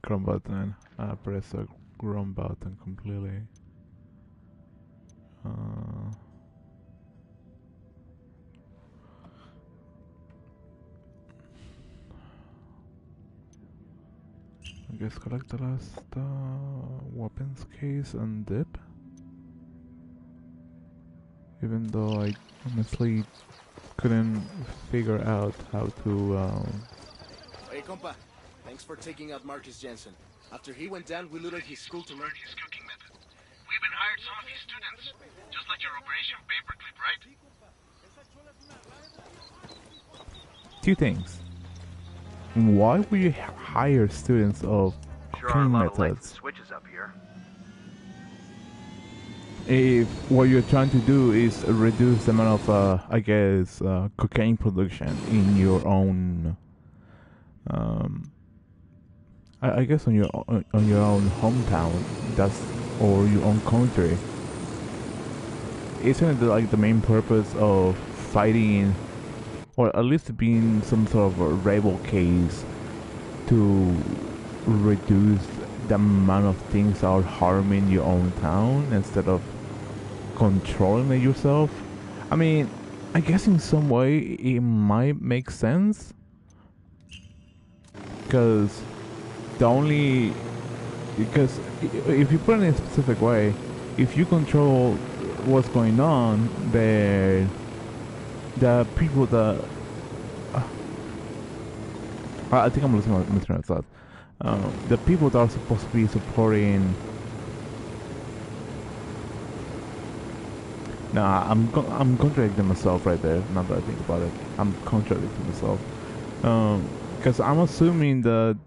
Chrome button. I press the Chrome button completely. I guess collect the last weapons case and dip. Even though I honestly couldn't figure out how to. Hey, compa. Thanks for taking out Marcus Jensen. After he went down, we looted his school to learn his cooking method. We even hired some of his students, just like your Operation Paperclip, right? Two things. Why would you hire students of cooking methods? Switches up here. If what you're trying to do is reduce the amount of, I guess, cocaine production in your own, I guess on your own hometown, or your own country, isn't it like the main purpose of fighting, or at least being some sort of a rebel case to reduce the amount of things that are harming your own town instead of controlling it yourself? I mean, I guess in some way it might make sense, because if you put it in a specific way, if you control what's going on, then the people that I think I'm losing my train of thought. The people that are supposed to be supporting. Nah, I'm contradicting myself right there. Now that I think about it, I'm contradicting myself. Because I'm assuming that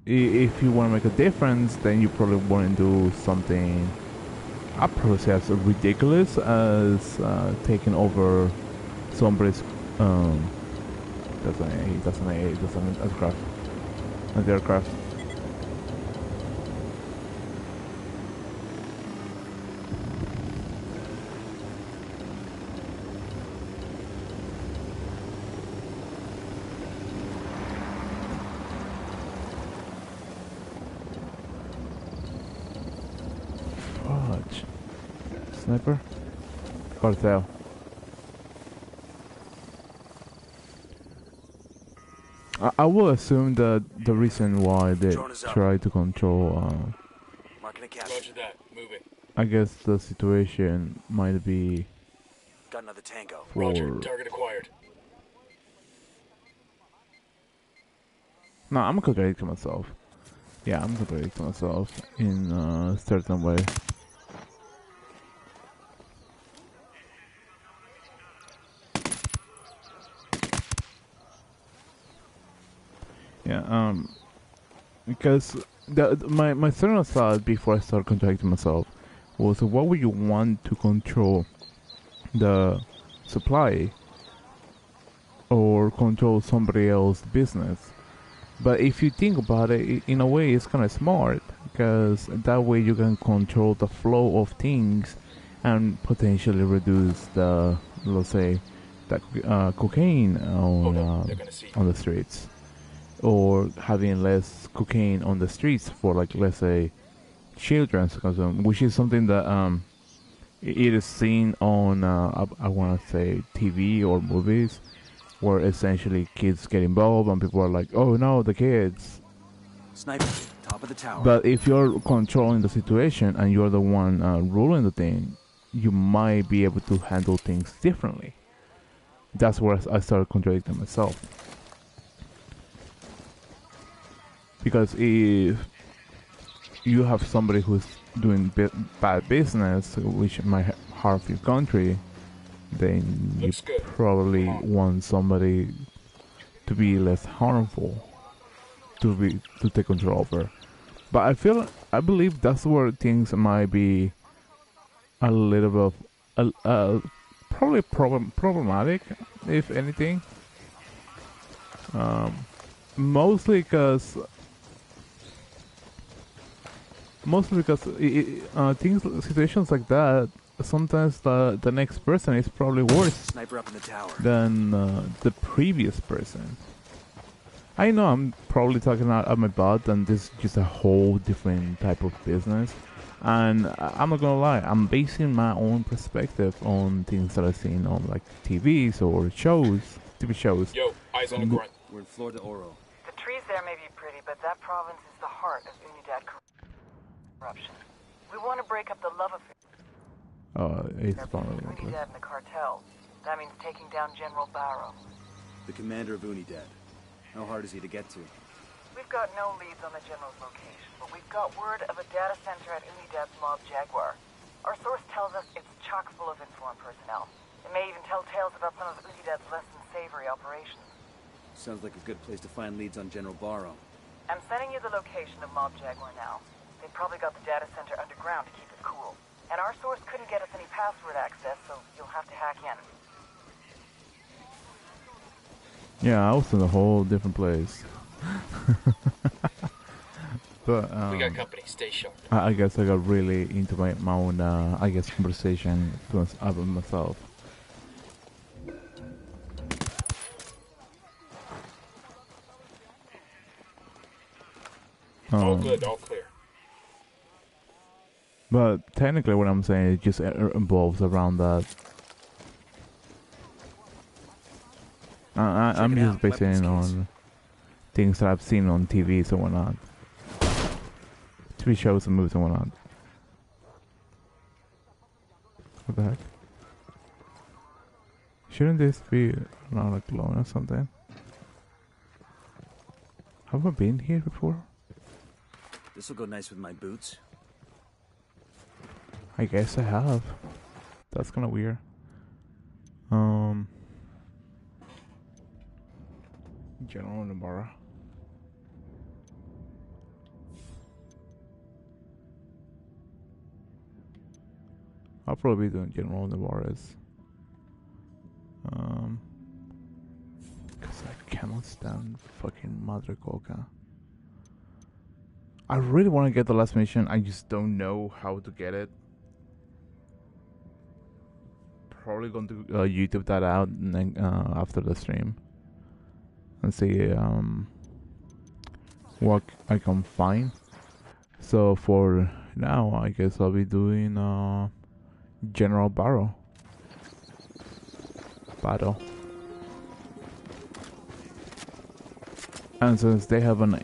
if you want to make a difference, then you probably want to do something. I probably say as ridiculous as taking over somebody's. That's an aircraft. An aircraft. Fudge. Sniper? Cartel. I will assume that the reason why they try to control, Roger that. Moving. I guess the situation might be. Got another tango. Roger. Target acquired. No, I'm contradicting myself. Yeah, I'm contradicting myself in a certain way. Yeah, because my certain thought before I start contradicting myself was, what would you want to control the supply or control somebody else's business? But if you think about it, in a way, it's kind of smart, because that way you can control the flow of things and potentially reduce the, let's say, the cocaine on the streets, or having less cocaine on the streets for, like, let's say, children's consumption, which is something that it is seen on I want to say TV or movies, where essentially kids get involved and people are like, oh no, the kids. Sniper, top of the tower. But if you're controlling the situation and you're the one ruling the thing, you might be able to handle things differently. That's where I started contradicting myself. Because if you have somebody who's doing bad business, which might harm your country, then you probably want somebody to be less harmful, to take control over. But I believe that's where things might be a little bit probably problematic, if anything. Mostly because situations like that, sometimes the next person is probably worse Sniper up in the tower than the previous person. I know I'm probably talking out of my butt, and this is just a whole different type of business. And I'm not gonna lie, I'm basing my own perspective on things that I've seen on like TVs or TV shows. Yo, eyes on a grunt. We're in Flor de Oro. The trees there may be pretty, but that province is the heart of Unidad corruption. We want to break up the love affair It's between probably Unidad and the cartel. That means taking down General Barrow. The commander of Unidad. How hard is he to get to? We've got no leads on the general's location, but we've got word of a data center at Unidad's Mob Jaguar. Our source tells us it's chock full of informed personnel. It may even tell tales about some of Unidad's less than savory operations. Sounds like a good place to find leads on General Barrow. I'm sending you the location of Mob Jaguar now. They probably got the data center underground to keep it cool. And our source couldn't get us any password access, so you'll have to hack in. Yeah, I was in a whole different place. But We got company. Stay sharp. I guess I got really into my own conversation about myself. All good. All clear. But technically, what I'm saying it just involves around that. I'm just basing on things that I've seen on TVs and whatnot. TV shows and movies and whatnot. What the heck? Shouldn't this be not like alone or something? Have I been here before? This'll go nice with my boots. I guess I have. That's kind of weird. General Navarra. I'll probably be doing General Navarra's. Because I cannot stand fucking Madre Coca. I really want to get the last mission. I just don't know how to get it. Probably going to YouTube that out and then, after the stream and see what I can find. So for now, I guess I'll be doing General Barrow battle. And since they have an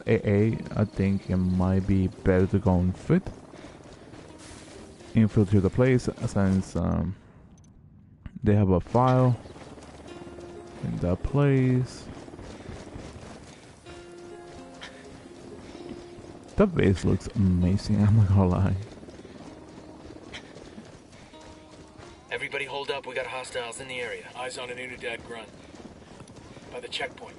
AA, I think it might be better to go on foot. Infiltrate the place since they have a file in that place. The base looks amazing, I'm not gonna lie. Everybody hold up. We got hostiles in the area. Eyes on an Unidad grunt. By the checkpoint.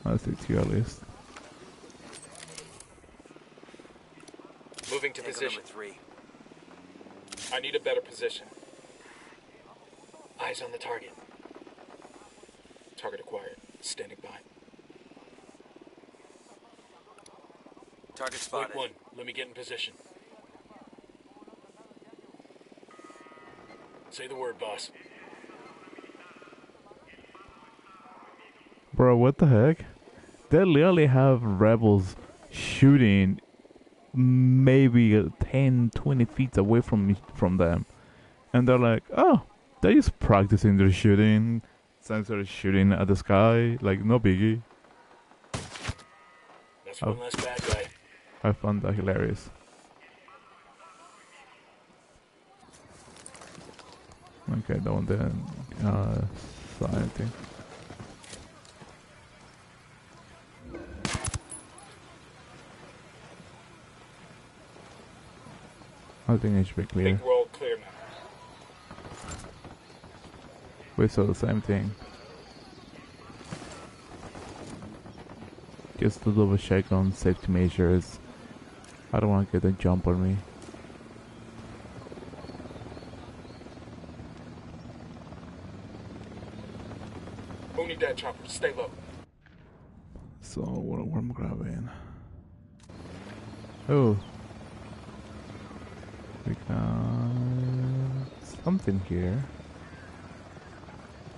That's the tier list. Moving to Tango position. number 3. I need a better position. Eyes on the target. Target acquired. Standing by. Target spotted. Point 1. Let me get in position. Say the word, boss. Bro, what the heck? They literally have rebels shooting maybe 10, 20 feet away from them. And they're like, oh, they're just practicing their shooting. Since they're shooting at the sky, like, no biggie. That's one less bad guy. I found that hilarious. Okay, that one didn't saw anything. I think it should be I clear. think we're all clear now. We saw the same thing. Just to double check on safety measures. I don't want to get a jump on me. Unidad chopper, stay low. So what am I grabbing? Oh, we got something here,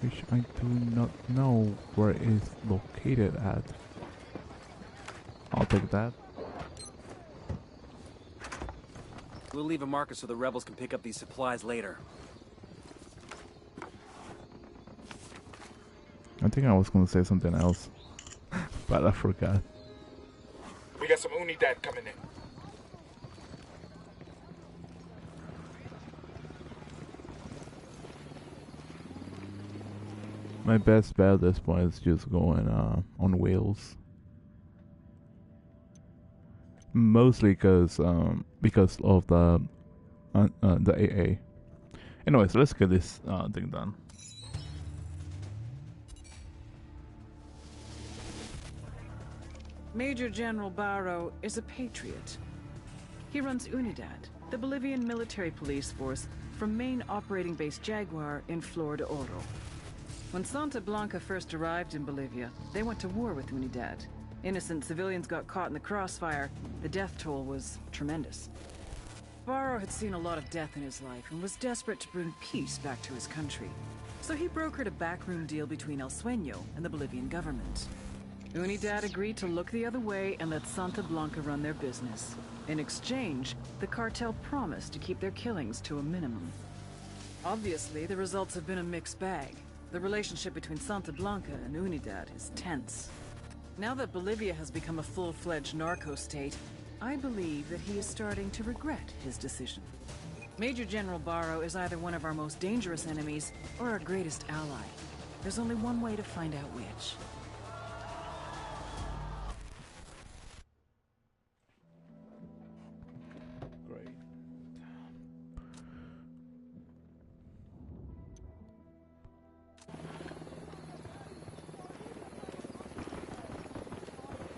which I do not know where it is located at. I'll take that. We'll leave a marker so the rebels can pick up these supplies later. I think I was gonna say something else, but I forgot. We got some Unidad coming in. My best bet at this point is just going on wheels. Mostly because of the AA. Anyways, let's get this thing done. Major General Barrow is a patriot. He runs Unidad, the Bolivian military police force from main operating base Jaguar in Flor de Oro. When Santa Blanca first arrived in Bolivia, they went to war with Unidad. Innocent civilians got caught in the crossfire. The death toll was tremendous. Barrow had seen a lot of death in his life and was desperate to bring peace back to his country. So he brokered a backroom deal between El Sueño and the Bolivian government. Unidad agreed to look the other way and let Santa Blanca run their business. In exchange, the cartel promised to keep their killings to a minimum. Obviously, the results have been a mixed bag. The relationship between Santa Blanca and Unidad is tense. Now that Bolivia has become a full-fledged narco state, I believe that he is starting to regret his decision. Major General Barrow is either one of our most dangerous enemies or our greatest ally. There's only one way to find out which. Great.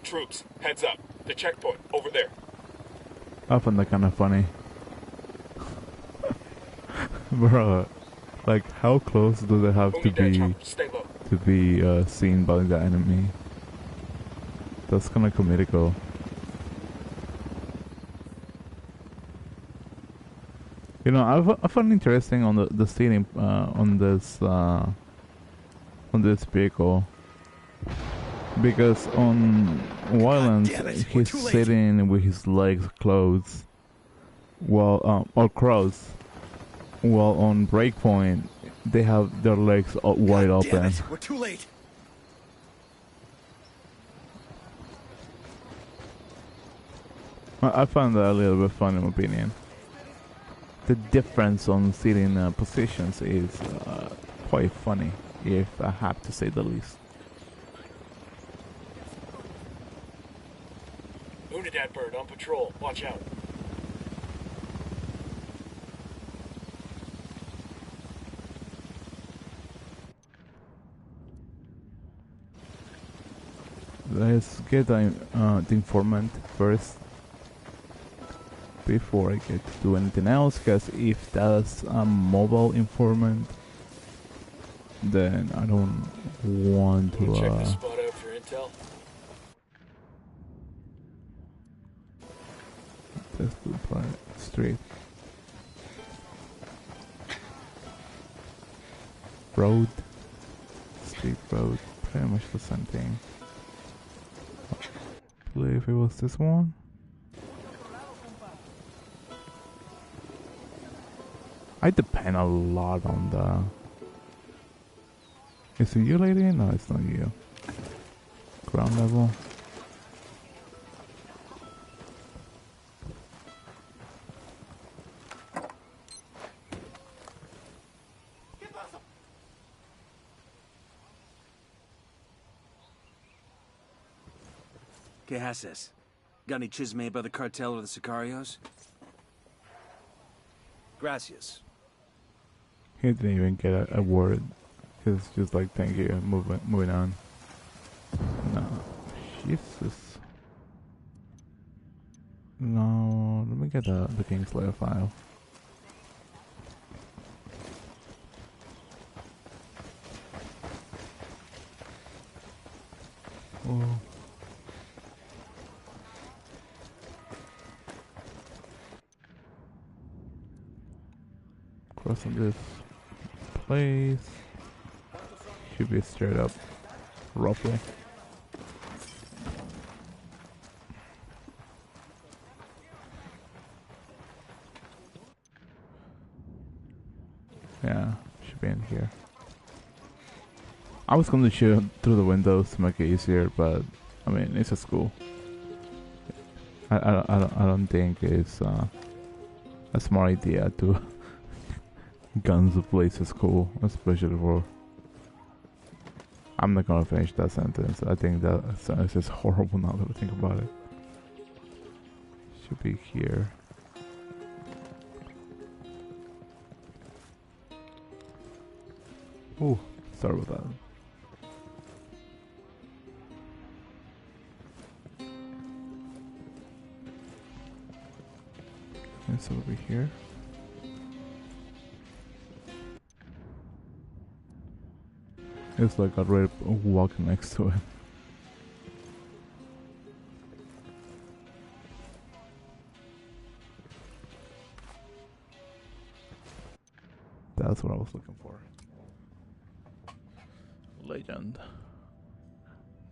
Troops, heads up. The checkpoint, over there. I find that kind of funny. Bro, like how close do they have to be seen by the enemy? That's kind of comical. You know, I find interesting on the seating on this vehicle, because on Wildlands he's sitting with his legs closed, while or crossed, while on Breakpoint they have their legs wide open. We're too late. I find that a little bit funny in my opinion. The difference on seating positions is quite funny, if I have to say the least. Unidad bird on patrol. Watch out. Let's get the informant first before I get to do anything else, because if that's a mobile informant, then I don't want to check the spot out for intel. Just to play straight road, street road, pretty much the same thing. I believe it was this one. I depend a lot on the... Is it you, lady? No, it's not you. Ground level. ¿Qué haces? Got any chisme about the cartel or the sicarios? Gracias. He didn't even get a word. It's just like, thank you, moving on. No. Jesus. No, let me get the Kingslayer file. Oh. What's in this place? Should be straight up, roughly. Yeah, should be in here. I was going to shoot through the windows to make it easier, but I mean, it's a school. I don't think it's a smart idea to guns place a school, especially for. I'm not gonna finish that sentence. I think that sentence is horrible now that I think about it. Should be here. Oh, sorry about that. It's over here. It's like a red walk next to it. That's what I was looking for. Legend.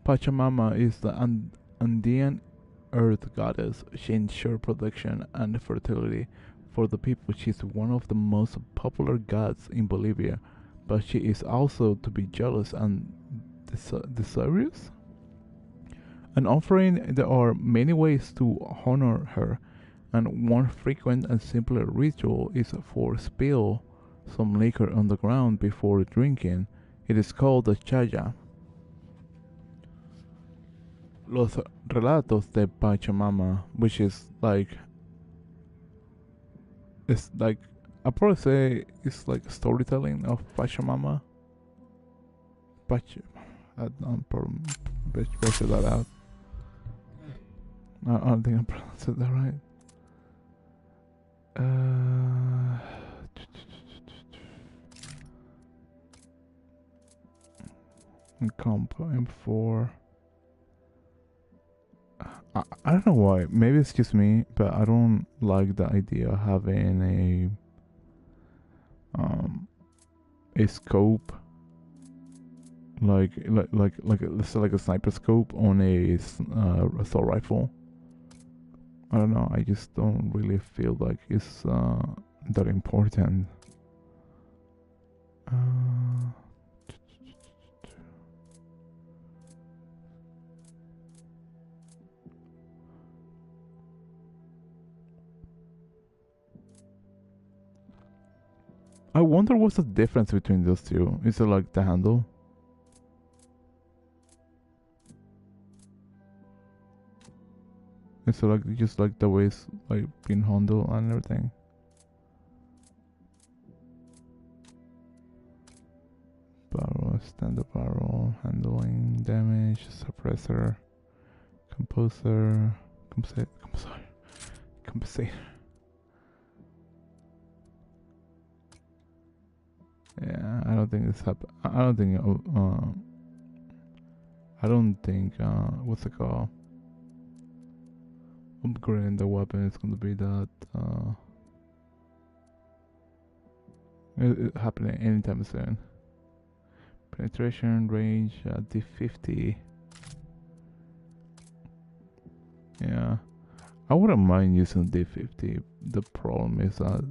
Pachamama is the Andean earth goddess. She ensures protection and fertility for the people. She's one of the most popular gods in Bolivia, but she is also to be jealous and desirous. An offering, there are many ways to honor her, and one frequent and simpler ritual is for spill some liquor on the ground before drinking. It is called the chaya. Los relatos de Pachamama, which is like, it's like, I probably say it's like storytelling of Pachamama. I'm probably butchered that out. I don't think I pronounced that right. Comp M4. I don't know why. Maybe it's just me, but I don't like the idea of having a scope like let's say like a sniper scope on a assault rifle. I don't know. I just don't really feel like it's that important. I wonder what's the difference between those two. Is it like the handle? Is it like just like the way it's like being handled and everything? Barrel, standard barrel, handling, damage, suppressor, composer, compensate. Yeah, I don't think this happen. I don't think. What's it called? Upgrading the weapon is going to be that. It happening anytime soon. Penetration range D50. Yeah, I wouldn't mind using D50. The problem is that